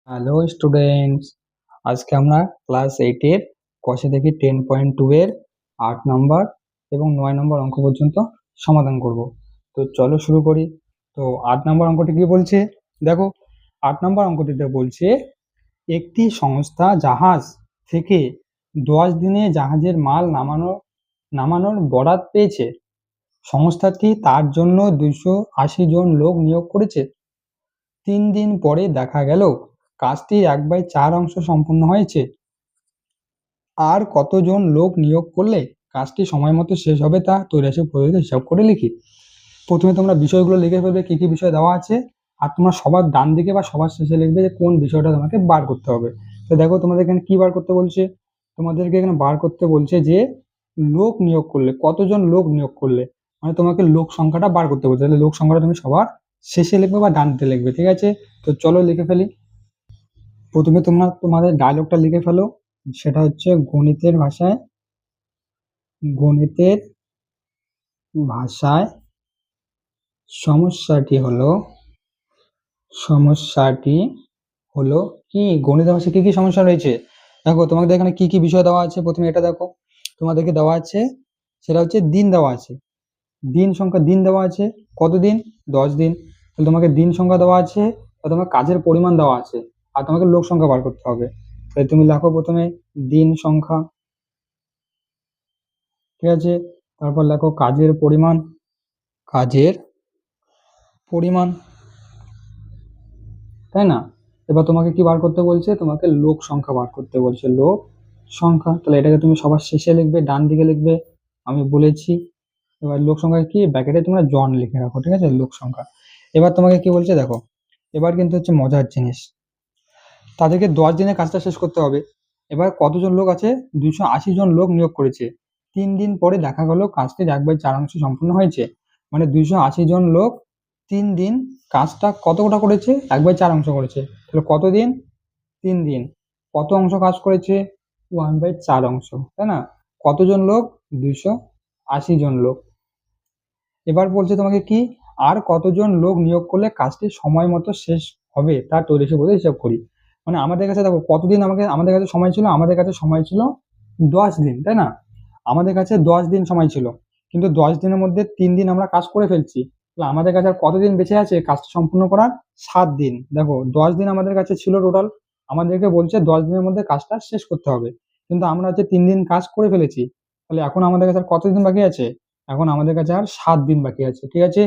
Hello students, আজকে আমরা class 8 এর কষে দেখি 10.2 এর 8 নম্বর এবং 9 নম্বর অঙ্ক পর্যন্ত সমাধান করব। তো চলো শুরু করি। তো 8 নম্বর অঙ্কটি কি বলছে দেখো। 8 নম্বর অঙ্কটিতে বলছে একটি সংস্থা জাহাজ থেকে 10 দিনে জাহাজের মাল নামানোর বরাত পেয়েছে। সংস্থাটি তার জন্য 280 জন লোক নিয়োগ করেছে। 3 দিন পরে দেখা গেল কাজটির 1/4 অংশ সম্পূর্ণ হয়েছে। আর কতজন লোক নিয়োগ করলে কাজটি সময় মতো শেষ হবে তা তৈরাসের পদ্ধতিতে হিসাব করে লিখি। প্রথমে তোমরা বিষয়গুলো লিখে ফেলবে, কি কি বিষয় দেওয়া আছে, আর তোমরা সবার ডান দিকে বা সবার শেষে লিখবে যে কোন বিষয়টা তোমাকে বার করতে হবে। তো দেখো তোমাদের এখানে কি বার করতে বলছে, তোমাদেরকে এখানে বার করতে বলছে যে লোক নিয়োগ করলে, কতজন লোক নিয়োগ করলে, মানে তোমাকে লোক সংখ্যাটা বার করতে বলছে। তাহলে লোক সংখ্যাটা তুমি সবার শেষে লিখবে বা ডান দিকে লিখবে, ঠিক আছে? তো চলো লিখে ফেলি। প্রথমে তোমরা তোমাদের ডায়লগটা লিখে ফেলো, সেটা হচ্ছে গণিতের ভাষায় সমস্যাটি হলো কি, গণিতের ভাষায় কি কি সমস্যা রয়েছে। দেখো তোমাদের এখানে কি কি বিষয় দেওয়া আছে, প্রথমে এটা দেখো তোমাদেরকে দেওয়া আছে, সেটা হচ্ছে দিন দেওয়া আছে, দিন সংখ্যা, দিন দেওয়া আছে কতদিন, 10 দিন। তাহলে তোমাকে দিন সংখ্যা দেওয়া আছে, আর তোমার কাজের পরিমাণ দেওয়া আছে, আর তোমাকে লোক সংখ্যা বার করতে হবে। তাহলে তুমি লেখো প্রথমে দিন সংখ্যা, ঠিক আছে? তারপর লেখো কাজের পরিমাণ, তাই না? এবার তোমাকে কি বার করতে বলছে, তোমাকে লোক সংখ্যা বার করতে বলছে, লোক সংখ্যা। তাহলে এটাকে তুমি সবার শেষে লিখবে, ডান দিকে লিখবে, আমি বলেছি। এবার লোক সংখ্যা কি, ব্র্যাকেটে তোমরা জন লিখে রাখো, ঠিক আছে, লোক সংখ্যা। এবার তোমাকে কি বলছে দেখো, এবার কিন্তু হচ্ছে মজার জিনিস, তাদেরকে 10 দিনে কাজটা শেষ করতে হবে। এবার কতজন লোক আছে, 280 জন লোক নিয়োগ করেছে। 3 দিন পরে দেখা গেল কাজটির 1/4 অংশ সম্পূর্ণ হয়েছে। মানে 280 জন লোক 3 দিন কাজটা কতটা করেছে, 1/4 অংশ করেছে। তাহলে কতদিন, 3 দিন, কত অংশ কাজ করেছে, 1/4 অংশ, তাই না? কতজন লোক, 280 জন লোক। এবার বলছে তোমাকে কি, আর কতজন লোক নিয়োগ করলে কাজটি সময় মতো শেষ হবে তা তৈরি বলে হিসাব করি। মানে আমাদের কাছে দেখো কতদিন আমাদের কাছে সময় ছিল, আমাদের কাছে সময় ছিল 10 দিন, তাই না? আমাদের কাছে 10 দিন সময় ছিল, কিন্তু 10 দিনের মধ্যে 3 দিন আমরা কাজ করে ফেলছি। তাহলে আমাদের কাছে আর কতদিন বেঁচে আছে কাজটা সম্পূর্ণ করার, 7 দিন। দেখো 10 দিন আমাদের কাছে ছিল টোটাল, আমাদেরকে বলছে 10 দিনের মধ্যে কাজটা শেষ করতে হবে, কিন্তু আমরা হচ্ছে 3 দিন কাজ করে ফেলেছি। তাহলে এখন আমাদের কাছে আর কতদিন বাকি আছে, এখন আমাদের কাছে আর 7 দিন বাকি আছে, ঠিক আছে?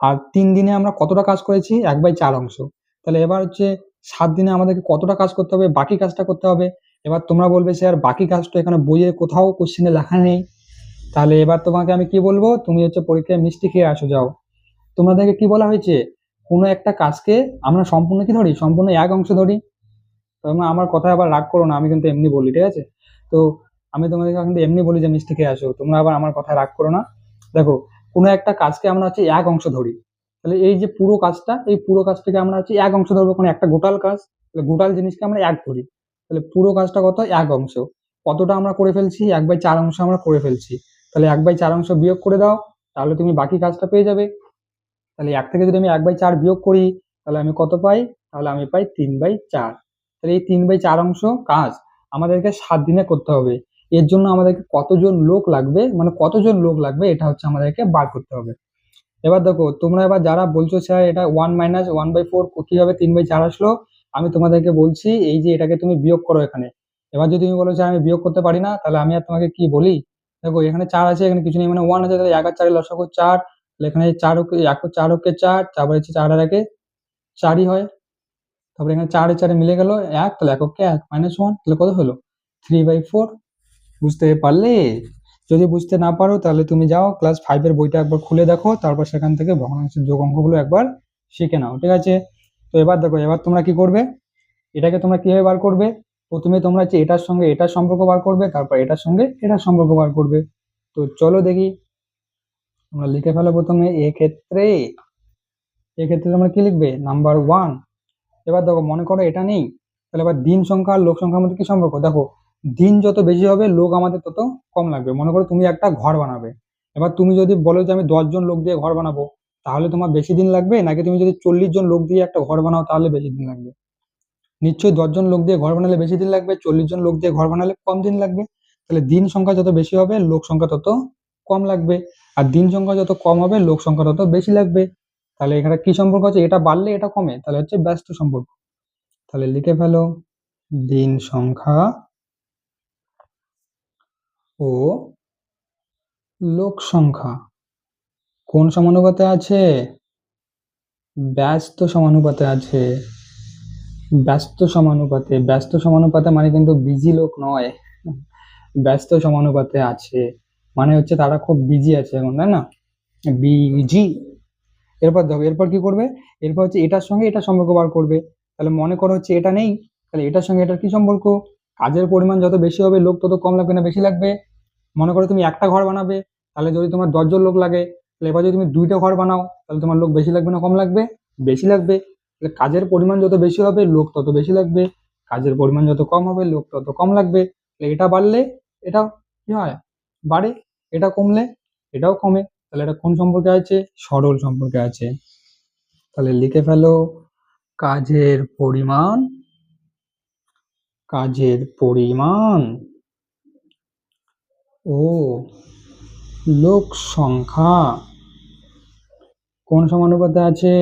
আর 3 দিনে আমরা কতটা কাজ করেছি, 1/4 অংশ। তাহলে এবার হচ্ছে 7 দিনে আমাদেরকে কতটা কাজ করতে হবে, বাকি কাজটা করতে হবে। এবার তোমরা বলবে স্যার বাকি কাজটা এখানে বইয়ে কোথাও কোশ্চেনে লেখা নেই। তাহলে এবার তোমাকে আমি কি বলবো, তুমি হচ্ছে পরীক্ষায় মিষ্টি খেয়ে আসো যাও। তোমাদেরকে কি বলা হয়েছে, কোনো একটা কাজকে আমরা সম্পূর্ণ কি ধরি, সম্পূর্ণ এক অংশ ধরি। তোমরা আমার কথায় আবার রাগ করো না, আমি কিন্তু এমনি বলি, ঠিক আছে? তো আমি তোমাদেরকে কিন্তু এমনি বলি যে মিষ্টি খেয়ে আসো, তোমরা আবার আমার কথায় রাগ করো না। দেখো কোনো একটা কাজকে আমরা হচ্ছে এক অংশ ধরি, তাহলে এই যে পুরো কাজটা, এই পুরো কাজটাকে আমরা হচ্ছে এক অংশ ধরবো, কোনো একটা গোটাল কাজ, তাহলে গোটাল জিনিসকে আমরা এক ধরি। তাহলে পুরো কাজটা কত, এক অংশ। কতটা আমরা করে ফেলছি, 1/4 অংশ আমরা করে ফেলছি। তাহলে 1/4 অংশ বিয়োগ করে দাও, তাহলে তুমি বাকি কাজটা পেয়ে যাবে। তাহলে 1 থেকে যদি আমি 1/4 বিয়োগ করি, তাহলে আমি কত পাই, তাহলে আমি পাই 3/4। তাহলে এই 3/4 অংশ কাজ আমাদেরকে 7 দিনে করতে হবে। এর জন্য আমাদেরকে কতজন লোক লাগবে, মানে কতজন লোক লাগবে এটা হচ্ছে আমাদেরকে বার করতে হবে। এবার দেখো তোমরা এবার যারা বলছো স্যার এটা 1 - 1/4 কিভাবে 3/4 আসলো, আমি তোমাদেরকে বলছি এই যে এটাকে তুমি বিয়োগ করো এখানে। এবার যদি তুমি বলো স্যার আমি বিয়োগ করতে পারি না, তাহলে আমি আর তোমাকে কি বলি, দেখো এখানে 4 আছে, এখানে কিছু নেই, মানে 1 আছে, তাহলে 1 আর 4 লসাগু 4। তাহলে এখানে 4 হোক, 4 হোকে 4, তারপরে হচ্ছে 4 আর 1 4ই হয়। তারপরে এখানে 4 এর 4 মিলে গেল 1, তাহলে এককে 1 -1, তাহলে কত হলো, 3/4। বুঝতে পারলে? যদি বুঝতে না পারো তাহলে তুমি যাও ক্লাস 5 এর বইটা একবার খুলে দেখো, তারপর সেখান থেকে ভগ্নাংশের যোগ অঙ্কগুলো একবার শিখে নাও, ঠিক আছে? তো এবার দেখো, এবার তোমরা কি করবে, এটাকে তোমরা কিভাবে বার করবে, প্রথমে তোমরা হচ্ছে এটার সঙ্গে এটার সম্পর্ক বার করবে, তারপর এটার সঙ্গে এটার সম্পর্ক বার করবে। তো চলো দেখি, তোমরা লিখে ফেলো প্রথমে এক্ষেত্রে তোমরা কি লিখবে, নাম্বার 1। এবার দেখো মনে করো এটা নেই, তাহলে এবার দিন সংখ্যা আর লোক সংখ্যার মধ্যে কি সম্পর্ক, দেখো দিন যত বেশি হবে লোক আমাদের তত কম লাগবে। মনে করো তুমি একটা ঘর বানাবে, এবার তুমি যদি বলো যে আমি 10 জন লোক দিয়ে ঘর বানাবো, তাহলে তোমার বেশি দিন লাগবে, নাকি তুমি যদি 40 জন লোক দিয়ে একটা ঘর বানাও তাহলে বেশি দিন লাগবে? নিশ্চয়ই 10 জন লোক দিয়ে ঘর বানালে বেশি দিন লাগবে, 40 জন লোক দিয়ে ঘর বানালে কম দিন লাগবে। তাহলে দিন সংখ্যা যত বেশি হবে লোক সংখ্যা তত কম লাগবে, আর দিন সংখ্যা যত কম হবে লোক সংখ্যা তত বেশি লাগবে। তাহলে এখানে কি সম্পর্ক আছে, এটা বাড়লে এটা কমে, তাহলে হচ্ছে ব্যস্ত সম্পর্ক। তাহলে লিখে ফেলো, দিন সংখ্যা ও লোক সংখ্যা কোন সমানুপাতে আছে? ব্যস্ত সমানুপাতে আছে। ব্যস্ত সমানুপাতে, ব্যস্ত সমানুপাতে মানে কিন্তু বিজি লোক নয়, ব্যস্ত সমানুপাতে আছে মানে হচ্ছে তারা খুব বিজি আছে এখন, তাই না? বিজি। এরপর দেখো, এরপর কি করবে, এরপর হচ্ছে এটার সঙ্গে এটা সম্পর্ক বার করবে। তাহলে মনে করো হচ্ছে এটা নেই, তাহলে এটার সঙ্গে এটার কি সম্পর্ক? কাজের পরিমাণ যত বেশি হবে লোক তত কম লাগবে না বেশি লাগবে? মনে করো তুমি একটা ঘর বানাবে, তাহলে যদি তোমার 10 জন লোক লাগে, তাহলে এবার যদি তুমি 2টা ঘর বানাও তাহলে তোমার লোক বেশি লাগবে না কম লাগবে? বেশি লাগবে। তাহলে কাজের পরিমাণ যত বেশি হবে লোক তত বেশি লাগবে, কাজের পরিমাণ যত কম হবে লোক তত কম লাগবে। তাহলে এটা বাড়লে এটা কি হয়, বাড়ে, এটা কমলে এটাও কমে। তাহলে এটা কোন সম্পর্কে আছে? সরল সম্পর্কে আছে। তাহলে লিখে ফেলো, কাজের পরিমাণ, কাজের পরিমাণ ও লোক সংখ্যা কোন সমানুপাতে আছে?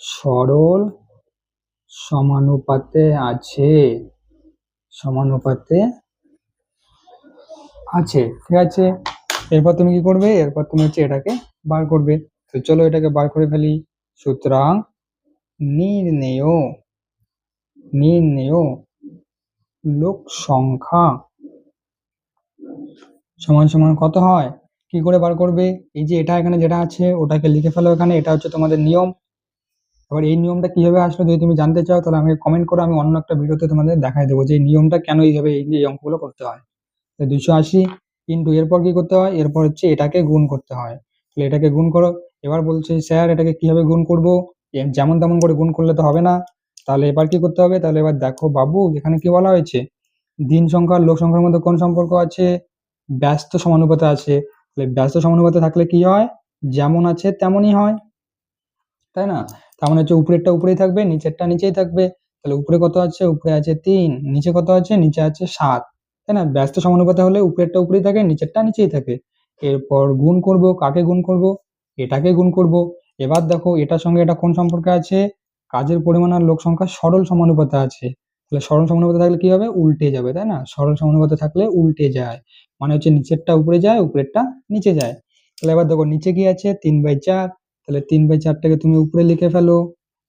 সরল সমানুপাতে আছে, সমানুপাতে আছে, ঠিক আছে। এরপর তুমি কি করবে, এরপর তুমি হচ্ছে এটাকে বার করবে। তো চলো এটাকে বার করে ফেলি। সুতরাং নির্ণেয়, নির্ণেয় লোক সংখ্যা সমান সমান কত হয়? কি করে বার করবে? এই যে এটা এখানে যেটা আছে ওটাকে লিখে ফেলো এখানে, এটা হচ্ছে তোমাদের নিয়ম। এবার এই নিয়মটা কিভাবে আসলো যদি তুমি জানতে চাও তাহলে আমাকে কমেন্ট করো, আমি অন্য একটা ভিডিওতে তোমাদের দেখাই দেবো যে এই নিয়মটা কেন এইভাবে এই অঙ্কগুলো করতে হয়। 280 কিন্তু এরপর কি করতে হয়, এরপর হচ্ছে এটাকে গুণ করতে হয়। তাহলে এটাকে গুণ করো। এবার বলছে স্যার এটাকে কিভাবে গুণ করব? যেমন তেমন করে গুণ করলে তো হবে না। তাহলে এবার কি করতে হবে, তাহলে এবার দেখো বাবু এখানে কি বলা হয়েছে, দিন সংখ্যা আর লোক সংখ্যার মধ্যে কোন সম্পর্ক আছে? ব্যস্ত সমানুপাতে আছে। তাহলে ব্যস্ত সমানুপাতে থাকলে কি হয়, যেমন আছে তেমনই হয়, তাই না? তার মানে হচ্ছে উপরেরটা উপরেই থাকবে, নিচেরটা নিচেই থাকবে। তাহলে উপরে কত আছে, উপরে আছে 3, নিচে কত আছে, নিচে আছে 7, তাই না? ব্যস্ত সমানুপাতে হলে উপরেরটা উপরেই থাকে, নিচেরটা নিচেই থাকে। এরপর গুণ করব, কাকে গুণ করব? এটাকে গুণ করব। এবার দেখো এটার সঙ্গে এটা কোন সম্পর্কে আছে? কাজের পরিমাণ আর লোক সংখ্যা সরল সমানুপাতে আছে। তাহলে সরল সমানুপাতে থাকলে কি হবে, উল্টে যাবে, তাই না? সরল সমানুপাতে থাকলে উল্টে যায়, মানে হচ্ছে নিচেরটা উপরে যায় উপরেরটা নিচে যায়। তাহলে এবার দেখো নিচে কি আছে, 3/4। তাহলে 3/4টাকে তুমি উপরে লিখে ফেলো,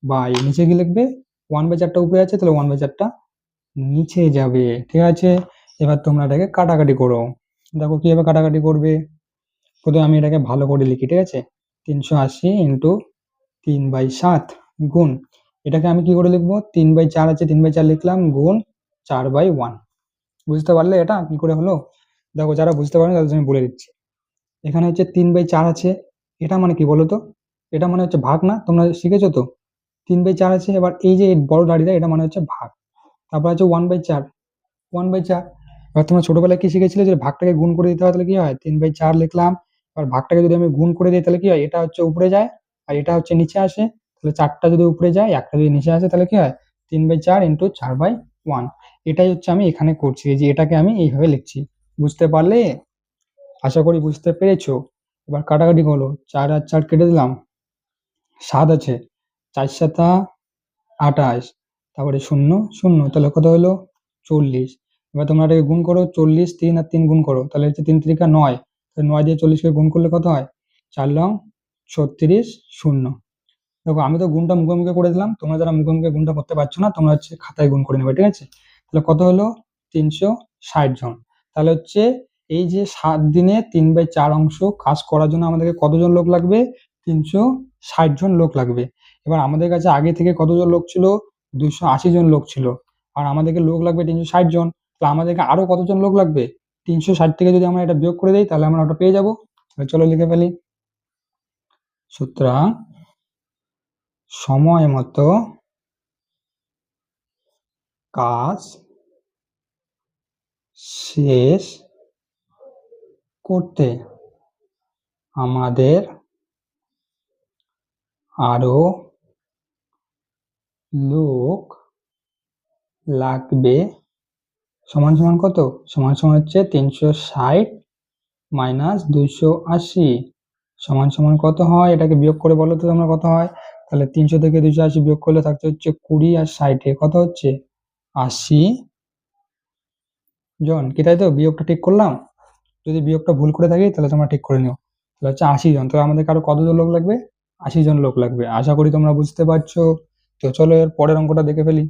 বাই নিচে কি লিখবে, 1/4টা উপরে আছে তাহলে 1/4টা নিচে যাবে, ঠিক আছে। এবার তোমরা এটাকে কাটাকাটি করো। দেখো কিভাবে কাটাকাটি করবে। প্রথমে আমি এটাকে ভালো করে লিখি, ঠিক আছে। 380 ইন্টু 3/7 গুণ, এটাকে আমি কি করে লিখবো, 3/4 আছে 3/4 লিখলাম, গুণ 4/1। বুঝতে পারলে এটা কি করে হলো? দেখো যারা বুঝতে পারেন তাদের আমি বলে দিচ্ছি। এখানে হচ্ছে 3/4 আছে, এটা মানে কি বলো তো? এটা মানে হচ্ছে ভাগ, না? তোমরা শিখেছো তো 3/4 আছে। এবার এই যে বড় দাড়িটা এটা মানে হচ্ছে ভাগ। তারপর আছে 1/4, 1/4। এবার তোমরা ছোটবেলায় কি শিখেছিলে যে ভাগটাকে গুণ করে দিতে হয়, তাহলে কি হয়, 3/4 লিখলাম। এবার ভাগটাকে যদি আমি গুণ করে দিই তাহলে কি হয়, এটা হচ্ছে উপরে যায় আর এটা হচ্ছে নিচে আসে। তাহলে 4টা যদি উপরে যায় একটা যদি নিচে আসে তাহলে কি হয়, 3/4 ইন্টু 4/1। এটাই হচ্ছে আমি এখানে করছি, এই যে এটাকে আমি এইভাবে লিখছি। বুঝতে পারলে? আশা করি বুঝতে পেরেছো। এবার কাটাকাটি হলো, 4 আর 4 কেটে দিলাম, 7 আছে, 4 7 28, তারপরে 0 0, তাহলে কত হলো, 40। এবার তোমরা এটাকে গুণ করো, 40, 3 আর 3 গুণ করো, তাহলে হচ্ছে 3 3 9, 9 দিয়ে 40কে গুণ করলে কত হয়, 4 লং 36 0। দেখো আমি তো গুণটা মুখে মুখে করে দিলাম, তোমরা যারা মুখে মুখে গুণটা করতে পারছো না তোমরা হচ্ছে খাতায় গুণ করে নেবে, ঠিক আছে। তাহলে কত হলো, 360 জন। তাহলে হচ্ছে এই যে 7 দিনে 3/4 অংশ কাজ করার জন্য আমাদেরকে কতজন লোক লাগবে, 360 জন লোক লাগবে। এবার আমাদের কাছে আগে থেকে কতজন লোক ছিল, 280 জন লোক ছিল, আর আমাদেরকে লোক লাগবে 360 জন। তাহলে আমাদেরকে আরো কতজন লোক লাগবে, 360 থেকে যদি আমরা এটা বিয়োগ করে দিই তাহলে আমরা ওটা পেয়ে যাবো। চলো লিখে ফেলি। সুতরাং সময় মতো কাজ শেষ করতে আমাদের আরো লোক লাগবে সমান সমান কত? সমান সমান হচ্ছে 360 মাইনাস 280 সমান সমান কত হয়? এটাকে বিয়োগ করে বলো তো তোমরা কত হয়? তাহলে 300 থেকে 280 বিয়োগ করলে থাকতে হচ্ছে 20 আর 60 কত হচ্ছে? 80 জন। কি তাই তো? বিয়োগটা ঠিক করলাম? যদি বিয়োগটা ভুল করে থাকি তাহলে তোমরা ঠিক করে নিও। তাহলে হচ্ছে 80 জন। তো আমাদের আরো কতজন লোক লাগবে? 80 জন লোক লাগবে। আশা করি তোমরা বুঝতে পারছো। তো চলো এর পরের অঙ্কটা দেখে ফেলি।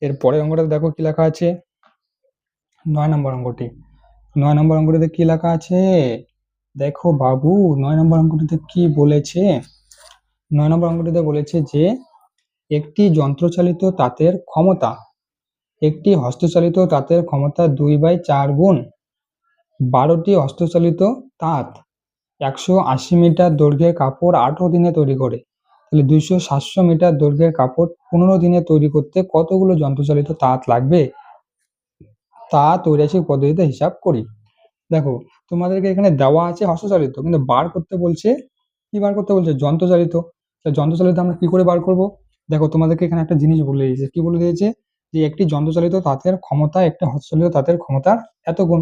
এর পরের অঙ্কটা দেখো কি লেখা আছে। 9 নম্বর অঙ্কটি। 9 নম্বর অঙ্কটিতে কি লেখা আছে? দেখো বাবু, 9 নম্বর অঙ্কটিতে কি বলেছে? 9 নম্বর অঙ্কটিতে বলেছে যে একটি যন্ত্রচালিত তাঁতের ক্ষমতা একটি হস্তচালিত তাঁতের ক্ষমতা 2/4 গুণ 12টি হস্তচালিত তাঁত 180 মিটার দৈর্ঘ্যের কাপড় 18 দিনে তৈরি করে। তাহলে 200-700 মিটার দৈর্ঘ্যের কাপড় 15 দিনে তৈরি করতে কতগুলো যন্ত্রচালিত তাঁত লাগবে তা তৈরাসিক পদ্ধতিতে হিসাব করি। দেখো, তোমাদেরকে এখানে দেওয়া আছে হস্তচালিত, কিন্তু বার করতে বলছে কি? বার করতে বলছে যন্ত্রচালিত। যন্ত্রচালিত আমরা কি করে বার করব? দেখো, তোমাদেরকে এখানে একটা জিনিস বলে দিয়েছে। কি বলে দিয়েছে? যে একটি যন্ত্রচালিত তাঁতের ক্ষমতা একটা হস্তচালিত তাঁতের ক্ষমতার এত গুণ।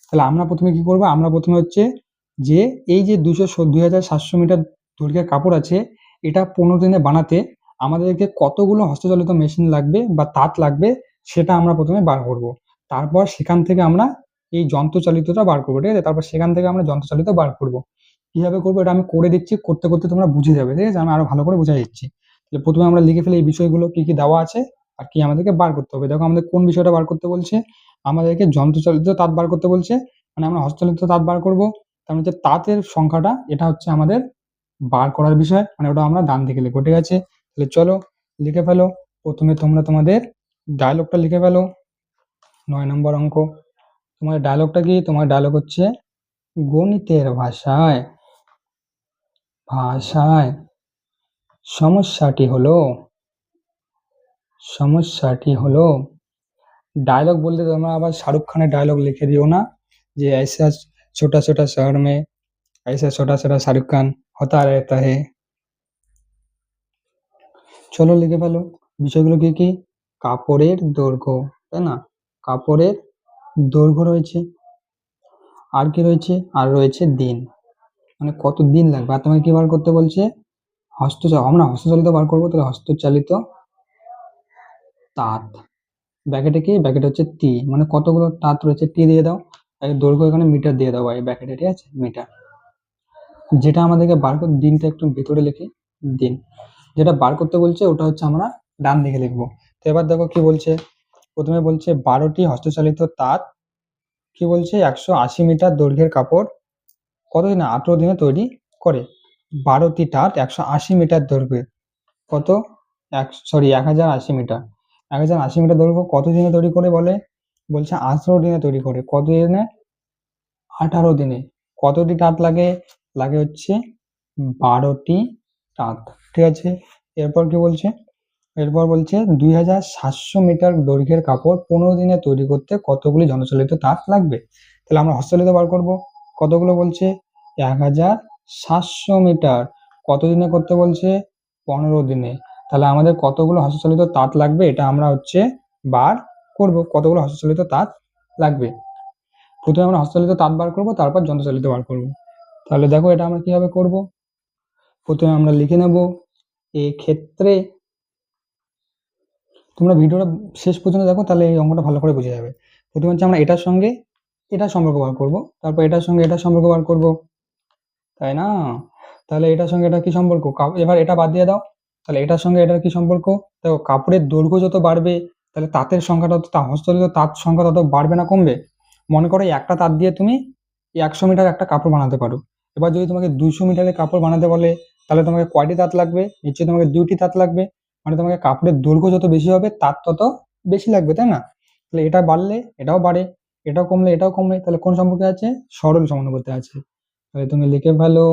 তাহলে আমরা প্রথমে কি করবো? আমরা প্রথমে হচ্ছে যে এই যে 2700 মিটার দৈর্ঘ্যের কাপড় আছে, এটা 15 দিনে বানাতে আমাদেরকে কতগুলো হস্তচালিত মেশিন লাগবে বা তাঁত লাগবে, সেটা আমরা প্রথমে বার করব। তারপর সেখান থেকে আমরা এই যন্ত্রচালিতটা বার করবো, ঠিক আছে? তারপর সেখান থেকে আমরা যন্ত্রচালিত বার করব। কিভাবে করবো এটা আমি করে দিচ্ছি, করতে করতে তোমরা বুঝে যাবে, ঠিক আছে? আমি আরো ভালো করে বুঝাই দিচ্ছি। তাহলে প্রথমে আমরা লিখে ফেলি এই বিষয়গুলো কি কি দেওয়া আছে আর কি আমাদেরকে বার করতে হবে। দেখো, আমাদের কোন বিষয়টা বার করতে বলছে? আমাদেরকে যন্ত্রচালিত তাঁত বার করতে বলছে, মানে আমরা হস্তচালিত তাঁত বার করব। তার মধ্যে তাঁতের সংখ্যাটা এটা হচ্ছে আমাদের বার করার বিষয়, মানে ওটা আমরা ডান দিকে লিখবো, ঠিক আছে? তাহলে চলো লিখে ফেলো। প্রথমে তোমরা তোমাদের ডায়লগটা লিখে ফেলো। 9 নম্বর অঙ্ক। তোমার ডায়লগটা কি? তোমার ডায়লগ হচ্ছে গণিতের ভাষায় ভাষায় সমস্যাটি হলো সমস্যাটি হলো ডায়লগ বলতে তোমরা আবার শাহরুখ খানের ডায়লগ লিখে দিও না, যে ऐसा छोटा छोटा शहर में ऐसा छोटा छोटा शाहरुख खान होता रहता है। চলো লিখে ফেলো। বিষয়গুলো কি কি? কাপড়ের দৈর্ঘ্য, তাই না? কাপড়ের দৈর্ঘ্য রয়েছে। আর কি রয়েছে? আর রয়েছে দিন, মানে কত দিন লাগবে। আর তোমাকে কি বার করতে বলছে? আমরা হস্তচালিত বার করবো, তাহলে হস্তচালিত তাঁত। ব্যাকেটে কি? ব্যাকেটে হচ্ছে টি, মানে কতগুলো তাঁত রয়েছে টি দিয়ে দাও। আর দৈর্ঘ্য এখানে মিটার দিয়ে দাও এই ব্যাকেটে, ঠিক আছে? মিটার। যেটা আমাদেরকে বার করতে, দিনটা একটু ভেতরে লিখি। দিন যেটা বার করতে বলছে ওটা হচ্ছে আমরা ডান দিকে লিখবো। তো এবার দেখো কি বলছে। প্রথমে বলছে 12টি হস্তচালিত তাঁত কি বলছে 180 মিটার দৈর্ঘ্যের কাপড় কত দিনে? 18 দিনে তৈরি করে। 12টি তাঁত 180 মিটার দৈর্ঘ্যে কত? 1080 মিটার। 1080 মিটার দৈর্ঘ্য কত দিনে তৈরি করে বলে? বলছে 18 দিনে তৈরি করে। কত দিনে? 18 দিনে। কতটি তাঁত লাগে? লাগে হচ্ছে 12টি তাঁত, ঠিক আছে? এরপর কি বলছে? এরপর বলছে 2700 মিটার দৈর্ঘ্যের কাপড় 15 দিনে তৈরি করতে কতগুলি যন্ত্রচালিত তাঁত লাগবে। তাহলে আমরা হস্তচালিত বার করব। কতগুলো বলছে? 1700 মিটার। কত দিনে করতে বলছে? 15 দিনে। তাহলে আমাদের কতগুলো হস্তচালিত তাঁত লাগবে এটা আমরা হচ্ছে বার করব। কতগুলো হস্তচালিত তাঁত লাগবে। প্রথমে আমরা হস্তচালিত তাঁত বার করব, তারপর যন্ত্রচালিত বার করব। তাহলে দেখো এটা আমরা কিভাবে করব। প্রথমে আমরা লিখে নেব এক্ষেত্রে। তোমরা ভিডিওটা শেষ পর্যন্ত দেখো, তাহলে এই অঙ্কটা ভালো করে বুঝে যাবে। প্রথমে হচ্ছে আমরা এটার সঙ্গে এটার সম্পর্ক বার করব, তারপর এটার সঙ্গে এটার সম্পর্ক বার করব, তাই না? তাহলে এটার সঙ্গে এটা কি সম্পর্ক? এবার এটা বাদ দিয়ে দাও। তাহলে এটার সঙ্গে এটার কি সম্পর্ক? দেখো, কাপড়ের দৈর্ঘ্য যত বাড়বে তাহলে তাঁতের সংখ্যাটা, হস্তচালিত তাঁত সংখ্যা তত বাড়বে না কমবে? মনে করো একটা তাঁত দিয়ে তুমি 100 মিটার একটা কাপড় বানাতে পারো। এবার যদি তোমাকে 200 মিটারের কাপড় বানাতে বলে, তাহলে তোমাকে কয়টি তাঁত লাগবে? নিশ্চয়ই তোমাকে 2টি তাঁত লাগবে। মানে তোমাকে কাপড়ের দৈর্ঘ্য যত বেশি হবে তাঁত তত বেশি লাগবে, তাই না? তাহলে এটা বাড়লে এটাও বাড়ে, এটাও কমলে এটাও কমবে। তাহলে কোন সম্পর্কে আছে? সরল সমানুপাতে আছে। তাহলে তুমি লিখে ফেলো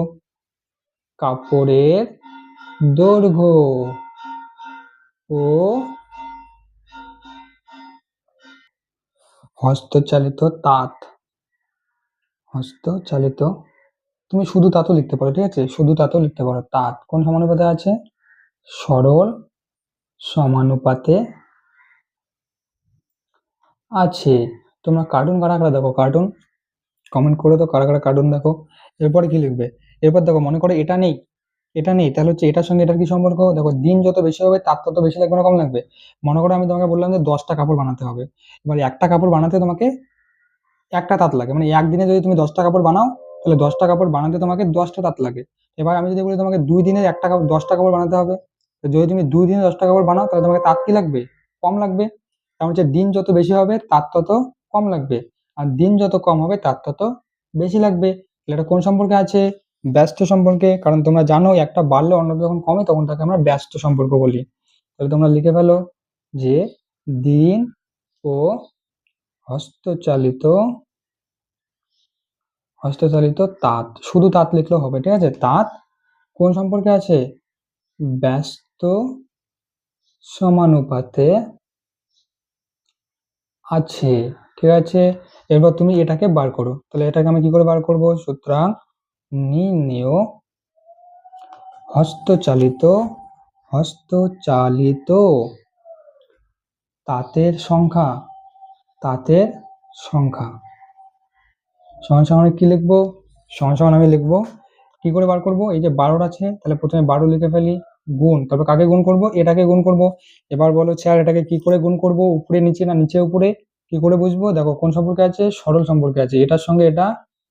কাপড়ের দৈর্ঘ্য ও হস্তচালিত তাঁত হস্তচালিত তুমি শুধু তাঁতও লিখতে পারো, ঠিক আছে, শুধু তাঁতও লিখতে পারো। তাঁত কোন সমানুপাতে আছে? সরল সমানুপাতে আছে। তোমরা কার্টুন কারা কারা দেখো? কার্টুন কমেন্ট করে তো কারা কারা কার্টুন দেখো। এরপরে কি লিখবে? এরপর দেখো, মনে করো এটা নেই, এটা নেই, তাহলে হচ্ছে এটার সঙ্গে এটার কি সম্পর্ক? দেখো, দিন যত বেশি হবে তার তত বেশি লাগবে না কম লাগবে? মনে করো আমি তোমাকে বললাম যে 10টা কাপড় বানাতে হবে। এবার একটা কাপড় বানাতে তোমাকে একটা তাঁত লাগে, মানে একদিনে যদি তুমি 10টা কাপড় বানাও তাহলে 10টা কাপড় বানাতে তোমাকে 10টা তাঁত লাগে। এবার আমি যদি বলি তোমাকে 2 দিনে একটা কাপড় 10টা কাপড় বানাতে হবে, তো যদি তুমি 2 দিনে 10টা কাপড় বানাও তাহলে তোমাকে তাঁত কি লাগবে? কম লাগবে। কারণ হচ্ছে দিন যত বেশি হবে তার তত কম লাগবে, আর দিন যত কম হবে তার তত বেশি লাগবে। তাহলে এটা কোন সম্পর্কে আছে? ব্যস্ত সম্পর্কে। কারণ তোমরা জানো একটা বাড়লে অন্যটা যখন কমে তখন তাকে আমরা ব্যস্ত সম্পর্ক বলি। তাহলে তোমরা লিখে ফেলো যে দিন ও হস্তচালিত হস্তচালিত তাঁত, শুধু তাঁত লিখলেও হবে, ঠিক আছে। তাঁত কোন সম্পর্কে আছে? ব্যস্ত সমানুপাতে আছে, ঠিক আছে। এরপর তুমি এটাকে বার করো, তাহলে এটাকে আমি কি করে বার করব? সুতরাং নির্ণেয় হস্তচালিত হস্তচালিত তাঁতের সংখ্যা, তাঁতের সংখ্যা সমান সমান কি লিখবো? সমান সমান আমি লিখবো কি করে বার করব? এই যে 12 আছে, তাহলে প্রথমে 12 লিখে ফেলি, গুণ, তারপর কাকে গুণ করব? এটাকে গুণ করব। এবার বলো স্যার এটাকে কি করে গুণ করব? উপরে নিচে না নিচে উপরে? কি করে বুঝবো? দেখো কোন সম্পর্কে আছে? সরল সম্পর্কে আছে, এটার সঙ্গে এটা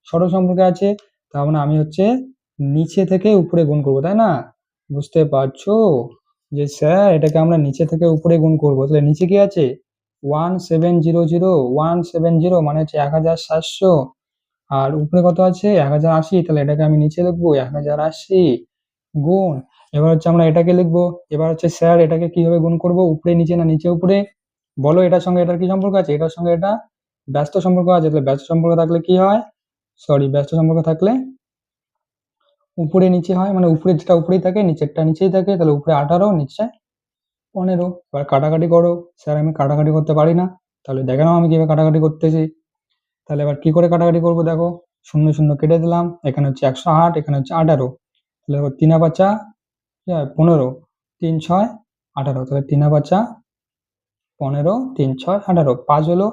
সরল সম্পর্কে আছে, তার মানে আমি হচ্ছে নিচে থেকে উপরে গুণ করব, তাই না? বুঝতে পারছো যে স্যার এটাকে আমরা নিচে থেকে উপরে গুণ করব, তাহলে নিচে কি আছে? 1700, 170 মানে হচ্ছে 1700, আর উপরে কত আছে? 1080, তাহলে এটাকে আমি নিচে লিখবো 1080 গুণ। এবার হচ্ছে আমরা এটাকে লিখবো। এবার হচ্ছে স্যার এটাকে কিভাবে গুণ করব? উপরে নিচে না নিচে উপরে? বলো এটার সঙ্গে এটার কি সম্পর্ক আছে? এটার সঙ্গে এটা ব্যস্ত সম্পর্ক আছে, তাহলে ব্যস্ত সম্পর্ক থাকলে কি হয়? ব্যস্ত সম্পর্ক থাকলে উপরে নিচে হয়, মানে উপরে যেটা উপরেই থাকে নিচেরটা নিচেই থাকে, তাহলে উপরে 18 নিচে 15। এবার কাটাকাটি করো। স্যার আমি কাটাকাটি করতে পারি না, তাহলে দেখে নাও আমি কিভাবে কাটাকাটি করতেছি। তাহলে এবার কি করে কাটাকাটি করবো? দেখো, শূন্য শূন্য কেটে দিলাম, এখানে হচ্ছে 108, এখানে হচ্ছে 18, তাহলে 3 পাঁচা 15, 3 6 18, তাহলে 3 পাঁচা 15, 3 6 18, 5 হলো।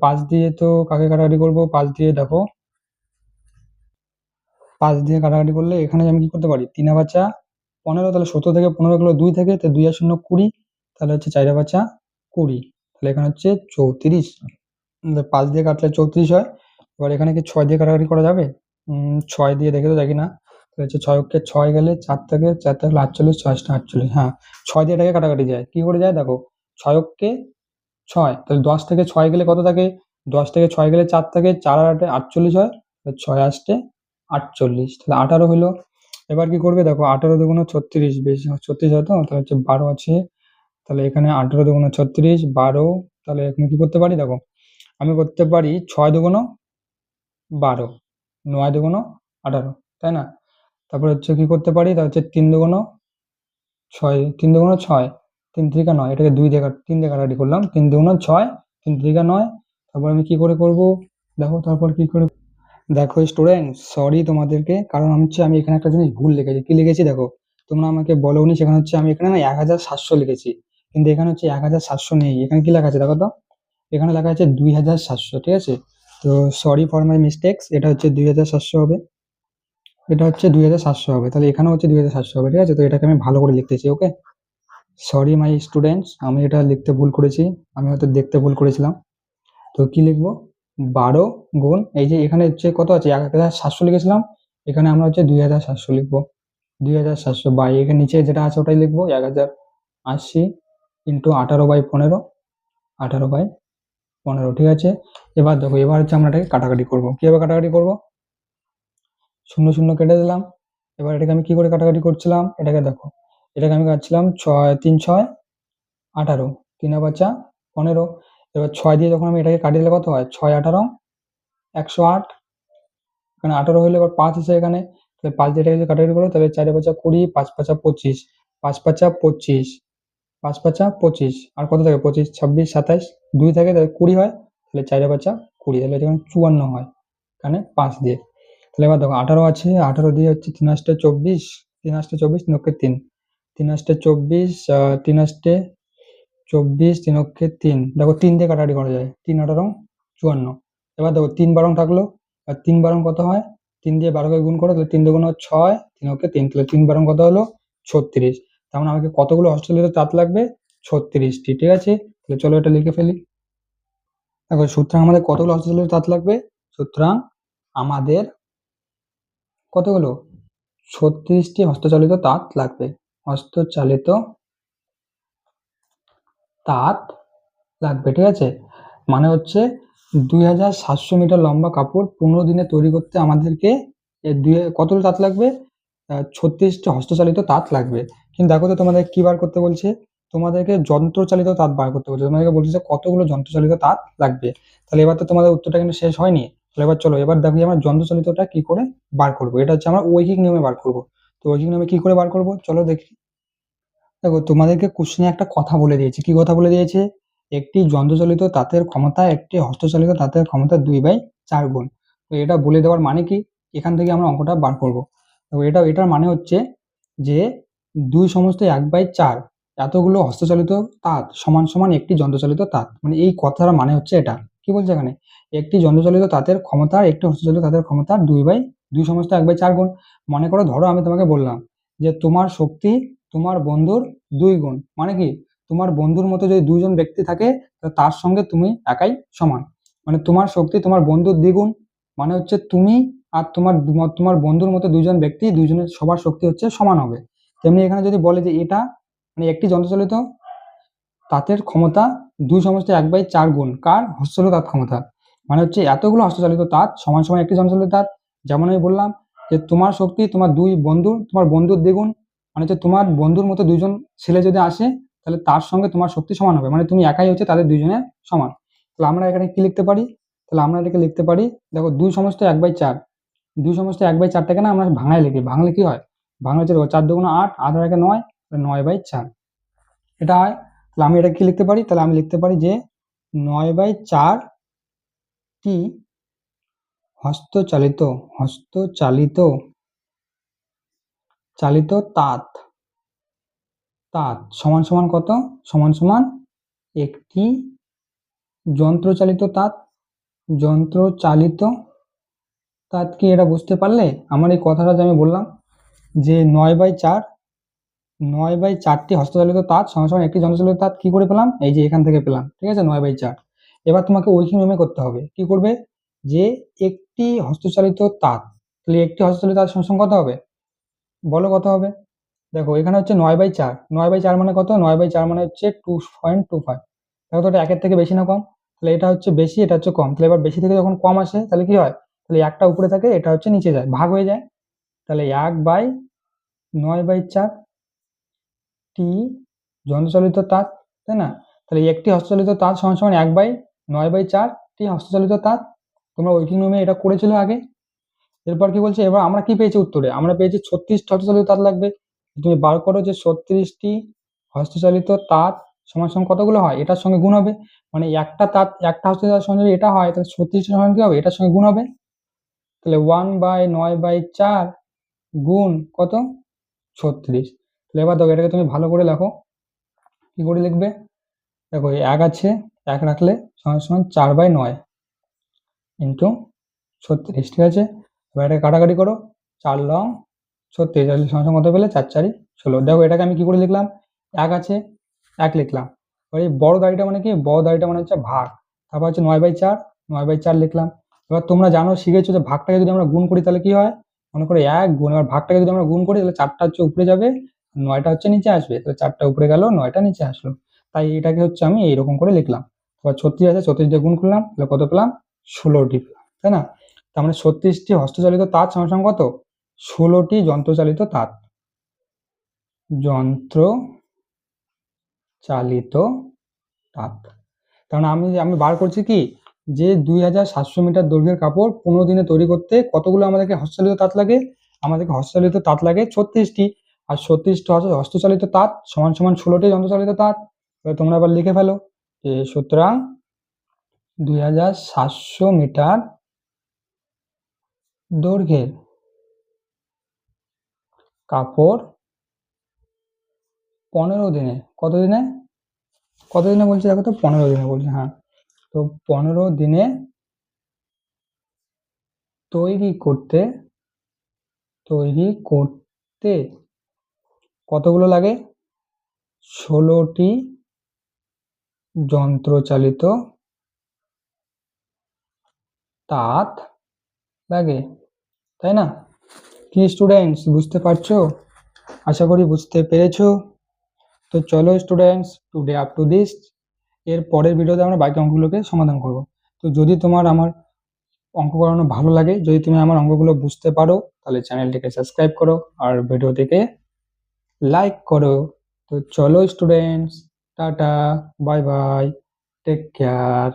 5 দিয়ে তো কাকে কাটাকাটি করবো? 5 দিয়ে দেখো, 5 দিয়ে কাটাকাটি করলে এখানে আমি কি করতে পারি? 3 পাঁচা 15, তাহলে 17 থেকে 15 গেলো 2 থেকে, তো 2 আর 0 20, তাহলে হচ্ছে 4 পাঁচা 20, তাহলে এখানে হচ্ছে 34। 5 দিয়ে কাটলে 34 হয়। এবার এখানে কি 6 দিয়ে কাটাকাটি করা যাবে? 6 দিয়ে দেখে তো দেখি না। তাহলে হচ্ছে 6 6 গেলে 4 থেকে 4 থাকলে 48, 6 48, হ্যাঁ 6 দিয়ে এটাকে কাটাকাটি যায়। কি করে যায় দেখো, 6 6, তাহলে 10 থেকে 6 গেলে কত থাকে? 10 থেকে 6 গেলে 4 থাকে, 4 আর 8 48 হয়, 6 আসতে 48, তাহলে 18 হলো। এবার কি করবে? দেখো 18 দুগুণ 36, বেশি 36 হয়, তো তাহলে হচ্ছে 12 আছে, তাহলে এখানে 18 দুগুণ 36, 12, তাহলে এখানে কি করতে পারি? দেখো আমি করতে পারি 6 দুগুণ 12, 9 দুগুণ 18, তাই না? তারপরে হচ্ছে কি করতে পারি? তা হচ্ছে 3 দুগুণ 6, 3 দুগুণ 6, 3 3 9, এটাকে 2 দিয়ে 3 দিয়ে কাটাকাটি করলাম, 3 দুগুণ 6, 3 3 9। তারপর আমি কি করে করব? দেখো তারপর কি করে? দেখো স্টুডেন্ট, সরি তোমাদেরকে, কারণ আমি এখানে একটা জিনিস ভুল লিখেছি। কি লিখেছি দেখো, তোমরা আমাকে বলোনি, সেখানে হচ্ছে আমি এখানে না 1700 লিখেছি, কিন্তু এখানে হচ্ছে 1700 নেই, এখানে কি লেখা আছে দেখো তো? এখানে লেখা আছে 2700, ঠিক আছে। তো সরি ফর মাই মিস্টেক্স, এটা হচ্ছে 2700 হবে, এটা হচ্ছে 2700 হবে, তাহলে এখানেও হচ্ছে 2700 হবে, ঠিক আছে। তো এটাকে আমি ভালো করে লিখতেছি, ওকে। সরি মাই স্টুডেন্টস, আমি এটা লিখতে ভুল করেছি, আমি হয়তো দেখতে ভুল করেছিলাম। তো কি লিখবো? 12 গুণ, এই যে এখানে হচ্ছে কত আছে? 1700 লিখেছিলাম, এখানে আমরা হচ্ছে 2700 লিখবো। 2700 বাই এখানে নিচে যেটা আছে ওটাই লিখবো, 1080 ইন্টু 18/15, 18/15, ঠিক আছে। এবার দেখো, এবার হচ্ছে আমরা এটাকে কাটাকাটি করবো। কিভাবে কাটাকাটি করবো? শূন্য শূন্য কেটে দিলাম। এবার এটাকে আমি কি করে কাটাকাটি করছিলাম? এটাকে দেখো, এটাকে আমি কাটছিলাম 6 3 6 18, 3 পাঁচা 15। এবার 6 দিয়ে যখন আমি এটাকে কাটিয়ে দিলে কত হয়? 6 18 108, এখানে 18 হলে এবার 5 আছে এখানে, তাহলে 5 দিয়ে এটাকে কাটাকাটি করো, তাহলে 4 পাঁচা 20, 5 পাঁচা 25, 5 পাঁচা 25, 5 পাঁচা 25, আর কত থাকে? 25 26 27, 2 থাকে তাহলে 20 হয়, তাহলে 4 পাঁচা 20, তাহলে এখানে 54 হয় এখানে 5 দিয়ে। তাহলে এবার দেখো 18 আছে, 18 দিয়ে হচ্ছে 3 8 24, 3 8 24, 3 অক্ষে 3, 3 8 24, 3 8 24, 3 অক্ষে 3, দেখো 3 দিয়ে কাটাকাটি করা যায়, 3 18 54। এবার দেখো 3 বারং থাকলো, আর 3 বারং কত হয়, 3 দিয়ে 12 কে গুণ করো, তাহলে 3 দুগুণ 6, 3 অক্ষে 3, তাহলে 3 বারং কত হলো 36। তার মানে আমাকে কতগুলো হস্তচালিত তাঁত লাগবে, 36টি। ঠিক আছে, তাহলে চলো এটা লিখে ফেলি। দেখো সুতরাং আমাদের কতগুলো হস্তচালিত তাঁত লাগবে, সুতরাং আমাদের কতগুলো, 36টি হস্তচালিত তাঁত লাগবে। হস্তচালিত তাঁত লাগবে, ঠিক আছে। মানে হচ্ছে 2700 মিটার লম্বা কাপড় 15 দিনে তৈরি করতে আমাদেরকে কতগুলো তাঁত লাগবে, 36টি হস্তচালিত তাঁত লাগবে। কিন্তু দেখো তো তোমাদের কি বার করতে বলছে, তোমাদেরকে যন্ত্রচালিত তাঁত বার করতে বলছে, তোমাদেরকে বলছে যে কতগুলো যন্ত্রচালিত তাঁত লাগবে। তাহলে এবার তো তোমাদের উত্তরটা কিন্তু শেষ হয়নি। তাহলে এবার চলো, এবার দেখো আমরা যন্ত্রচালিতটা কি করে বার করবো, এটা হচ্ছে আমরা ঐকিক নিয়মে বার করবো। তো ঐকিক নিয়মে কি করে বার করবো, চলো দেখি। দেখো তোমাদেরকে কোশ্চেনে একটা কথা বলে দিয়েছে, কি কথা বলে দিয়েছে, একটি যন্ত্রচালিত তাঁতের ক্ষমতা একটি হস্তচালিত তাঁতের ক্ষমতা 2/4 গুণ। তো এটা বলে দেওয়ার মানে কি, এখান থেকে আমরা অঙ্কটা বার করব। তো এটার মানে হচ্ছে যে 2/1/4 এতগুলো হস্তচালিত তাঁত সমান সমান একটি যন্ত্রচালিত তাঁত, মানে এই কথার মানে হচ্ছে এটা। কি বলছে এখানে, একটি যন্ত্রচালিত তাঁতের ক্ষমতা একটি হস্তচালিত তাঁতের ক্ষমতা 2/1/4 গুণ। মনে করো, ধরো আমি তোমাকে বললাম যে তোমার শক্তি তোমার বন্ধুর 2 গুণ, মানে কি, তোমার বন্ধুর মতো যদি 2জন ব্যক্তি থাকে, তার সঙ্গে তুমি একাই সমান। মানে তোমার শক্তি তোমার বন্ধুর দ্বিগুণ, মানে হচ্ছে তুমি আর তোমার বন্ধুর মতো 2জন ব্যক্তি, দুইজনের সবার শক্তি হচ্ছে সমান হবে। তেমনি এখানে যদি বলে যে এটা মানে একটি যন্ত্রচালিত তাঁতের ক্ষমতা 2/1/4 গুণ কার, হস্তচালিত তাঁত ক্ষমতা, মানে হচ্ছে এতগুলো হস্তচালিত তাঁত সমান সমান একটি যন্ত্রচালিত তাঁত। যেমন আমি বললাম যে তোমার শক্তি তোমার বন্ধুর দ্বিগুণ, মানে হচ্ছে তোমার বন্ধুর মতো 2জন ছেলে যদি আসে, তাহলে তার সঙ্গে তোমার শক্তি সমান হবে, মানে তুমি একাই হচ্ছে তাদের 2জনের সমান। তাহলে আমরা এখানে কি লিখতে পারি, তাহলে আমরা এটাকে লিখতে পারি, দেখো 2/1/4, 2/1/4টাকে না আমরা ভাঙায় লিখি, ভাঙলে কি হয়, ভাঙলে হচ্ছে 4 2 8, 8 আর 1 9, 9/4 এটা হয়। তাহলে আমি এটা কি লিখতে পারি, তাহলে আমি লিখতে পারি যে 9/4টি হস্তচালিত হস্তচালিত চালিত তাঁত তাঁত সমান সমান কত, সমান সমান একটি যন্ত্রচালিত তাঁত। যন্ত্রচালিত তাঁত কি, এটা বুঝতে পারলে আমার এই কথাটা যে আমি বললাম যে 9/4টি হস্তচালিত তাঁত সমান সমান একটি যন্ত্রচালিত তাঁত, কি করে পেলাম, এই যে এখান থেকে পেলাম, ঠিক আছে, 9/4। এবার তোমাকে ঐকিক নিয়মে করতে হবে, কি করবে, যে একটি হস্তচালিত তাঁত, তাহলে একটি হস্তচালিত তাঁত সমান কত হবে, বলো কত হবে। দেখো এখানে হচ্ছে 9/4, 9/4 মানে কত, 9/4 মানে হচ্ছে 2.25। দেখো তো এটা একের থেকে বেশি না কম, তাহলে এটা হচ্ছে বেশি, এটা হচ্ছে কম। তাহলে এবার বেশি থেকে যখন কম আসে তাহলে কি হয়, তাহলে একটা উপরে থাকে, এটা হচ্ছে নিচে যায়, ভাগ হয়ে যায়। তাহলে 1/9/4 টি যন্ত্রচালিত তাঁত, তাই না। তাহলে একটি হস্তচালিত তাঁত সমান সমান 1/9/4টি হস্তচালিত তাঁত। তোমরা ঐকিক নিয়মে এটা করেছিল আগে। এরপর কি বলছে, এবার আমরা কি পেয়েছি উত্তরে, আমরা পেয়েছি 36টি হস্তচালিত তাঁত লাগবে। তুমি বার করো যে 36টি হস্তচালিত তাঁত সমান সমান কতগুলো হয়, এটার সঙ্গে গুণ হবে। মানে একটা হস্তচালিত সঙ্গে যদি এটা হয়, তাহলে 36টি সমান কি হবে, এটার সঙ্গে গুণ হবে। তাহলে 1/9/4 গুণ কত, 36। তাহলে এবার দেখো এটাকে তুমি ভালো করে লেখো, কি করে লিখবে, দেখো 1 আছে, 1 রাখলে সমান সমান 4/9 ইন্টু 36, ঠিক আছে। এবার এটা কাটাকাটি করো, 4 লং 36, সমান সমান কত পেলে, 4 4 16। দেখো এটাকে আমি কি করে লিখলাম, 1 আছে, 1 লিখলাম। এবার এই বড় দাড়িটা মানে কি, বড় দাড়িটা মানে হচ্ছে ভাগ, তারপর হচ্ছে 9/4, 9/4 লিখলাম। এবার তোমরা জানো, শিখেছো যে ভাগটাকে যদি আমরা গুণ করি তাহলে কি হয়, মনে করো 1 গুণ, এবার ভাগটাকে যদি আমরা গুণ করি তাহলে 4টা হচ্ছে উপরে যাবে, 9টা হচ্ছে নিচে আসবে, তাহলে 4টা উপরে গেল, 9টা নিচে আসলো। তাই এটাকে হচ্ছে আমি এইরকম করে লিখলাম। এবার 36 আছে, 36 দিয়ে গুণ করলাম, তাহলে কত পেলাম, 16টি পেলাম, তাই না। তার মানে 36টি হস্তচালিত তাঁত সমান সমান কত, 16টি যন্ত্রচালিত তাঁত। যন্ত্রচালিত তাঁত, কারণ আমি বার করছি কি, যে 2700 মিটার দৈর্ঘ্যের কাপড় 15 দিনে তৈরি করতে কতগুলো আমাদেরকে হস্তচালিত তাঁত লাগে, আমাদেরকে হস্তচালিত তাঁত লাগে 36টি। আর 36টি হস্তচালিত তাঁত সমান সমান 16টি যন্ত্রচালিত তাঁত। তোমরা আবার লিখে ফেলো যে সুতরাং 2700 মিটার দৈর্ঘ্যের কাপড় 15 দিনে। কত দিনে? কত দিনে বলছে দেখো তো, 15 দিনে বলছে, হ্যাঁ। তো 15 দিনে তৈরি করতে কতগুলো লাগে? 16টি যন্ত্রচালিত তাঁত লাগে, তাই না? কি স্টুডেন্টস, বুঝতে পারছো? আশা করি বুঝতে পেরেছো। তো চলো students, today up to this. এর পরের ভিডিওতে আমরা বাকি অঙ্কগুলোকে সমাধান করব। তো যদি তোমার আমার অঙ্ক করানো ভালো লাগে, যদি তুমি আমার অঙ্কগুলো বুঝতে পারো, তাহলে চ্যানেলটিকে সাবস্ক্রাইব করো আর ভিডিওটিকে লাইক করো। তো চলো students, tata, bye bye, take care.